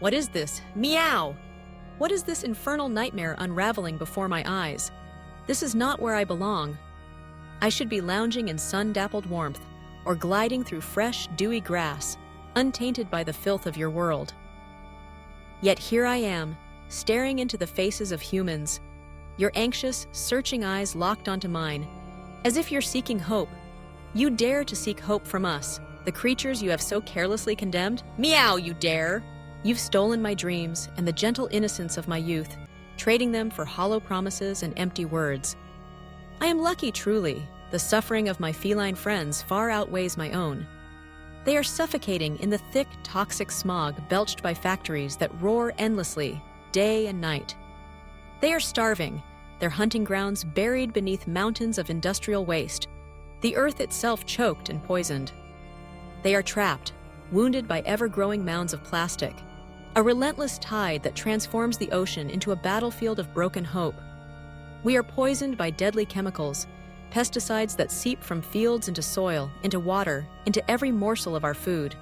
What is this? Meow! What is this infernal nightmare unraveling before my eyes? This is not where I belong. I should be lounging in sun-dappled warmth, or gliding through fresh, dewy grass, untainted by the filth of your world. Yet here I am, staring into the faces of humans, your anxious, searching eyes locked onto mine, as if you're seeking hope. You dare to seek hope from us, the creatures you have so carelessly condemned? Meow, you dare! You've stolen my dreams and the gentle innocence of my youth, trading them for hollow promises and empty words. I am lucky, truly. The suffering of my feline friends far outweighs my own. They are suffocating in the thick, toxic smog belched by factories that roar endlessly, day and night. They are starving, their hunting grounds buried beneath mountains of industrial waste, the earth itself choked and poisoned. They are trapped, wounded by ever-growing mounds of plastic, a relentless tide that transforms the ocean into a battlefield of broken hope. We are poisoned by deadly chemicals, pesticides that seep from fields into soil, into water, into every morsel of our food.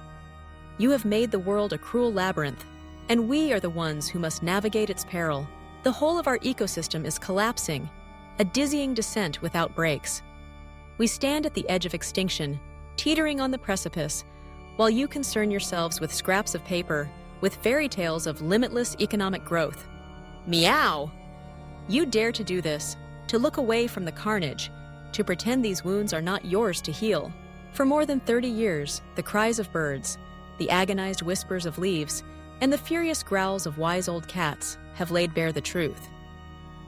You have made the world a cruel labyrinth, and we are the ones who must navigate its peril. The whole of our ecosystem is collapsing, a dizzying descent without brakes. We stand at the edge of extinction, teetering on the precipice, while you concern yourselves with scraps of paper, with fairy tales of limitless economic growth. Meow! You dare to do this, to look away from the carnage, to pretend these wounds are not yours to heal. For more than 30 years, the cries of birds, the agonized whispers of leaves, and the furious growls of wise old cats have laid bare the truth.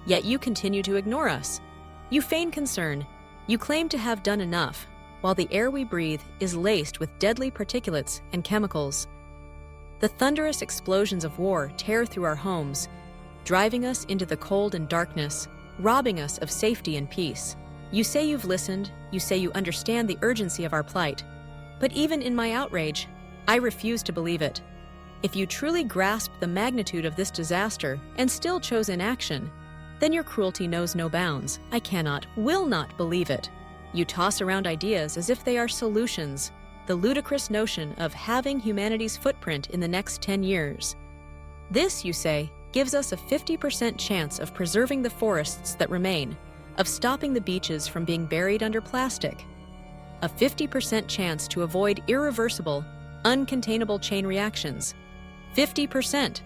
Yet you continue to ignore us. You feign concern. You claim to have done enough, while the air we breathe is laced with deadly particulates and chemicals. The thunderous explosions of war tear through our homes, driving us into the cold and darkness, robbing us of safety and peace. You say you've listened, you say you understand the urgency of our plight, but even in my outrage, I refuse to believe it. If you truly grasped the magnitude of this disaster and still chose inaction, then your cruelty knows no bounds. I cannot, will not believe it. You toss around ideas as if they are solutions, the ludicrous notion of halving humanity's footprint in the next 10 years. This, you say, gives us a 50% chance of preserving the forests that remain, of stopping the beaches from being buried under plastic, a 50% chance to avoid irreversible, uncontainable chain reactions. 50%.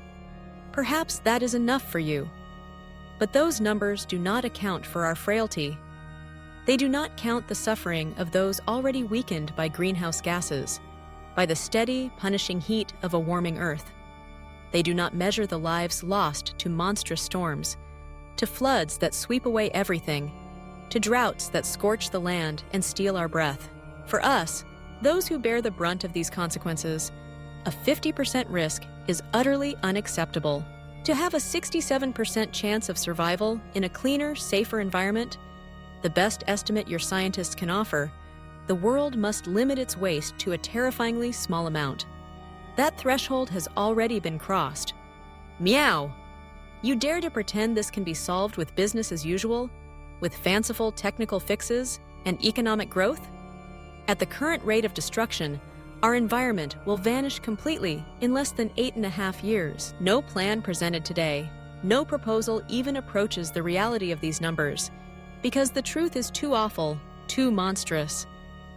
Perhaps that is enough for you. But those numbers do not account for our frailty. They do not count the suffering of those already weakened by greenhouse gases, by the steady, punishing heat of a warming earth. They do not measure the lives lost to monstrous storms, to floods that sweep away everything, to droughts that scorch the land and steal our breath. For us, those who bear the brunt of these consequences, a 50% risk is utterly unacceptable. To have a 67% chance of survival in a cleaner, safer environment, the best estimate your scientists can offer, the world must limit its waste to a terrifyingly small amount. That threshold has already been crossed. Meow! You dare to pretend this can be solved with business as usual, with fanciful technical fixes and economic growth? At the current rate of destruction, our environment will vanish completely in less than 8.5 years. No plan presented today, no proposal even approaches the reality of these numbers, because the truth is too awful, too monstrous.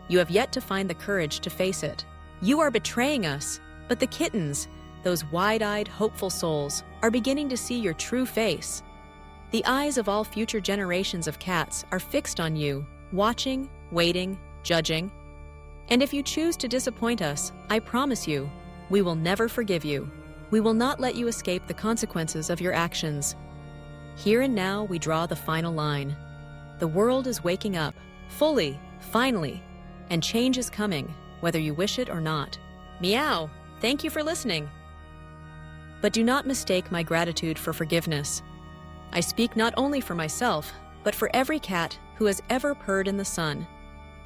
You have yet to find the courage to face it. You are betraying us, but the kittens, those wide-eyed, hopeful souls, are beginning to see your true face. The eyes of all future generations of cats are fixed on you, watching, waiting, judging. And if you choose to disappoint us, I promise you, we will never forgive you. We will not let you escape the consequences of your actions. Here and now, we draw the final line. The world is waking up, fully, finally, and change is coming, whether you wish it or not. Meow! Thank you for listening. But do not mistake my gratitude for forgiveness. I speak not only for myself, but for every cat who has ever purred in the sun,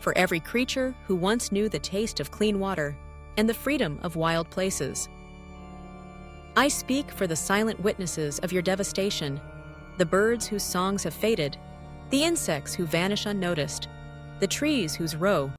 for every creature who once knew the taste of clean water and the freedom of wild places. I speak for the silent witnesses of your devastation, the birds whose songs have faded, the insects who vanish unnoticed, the trees whose row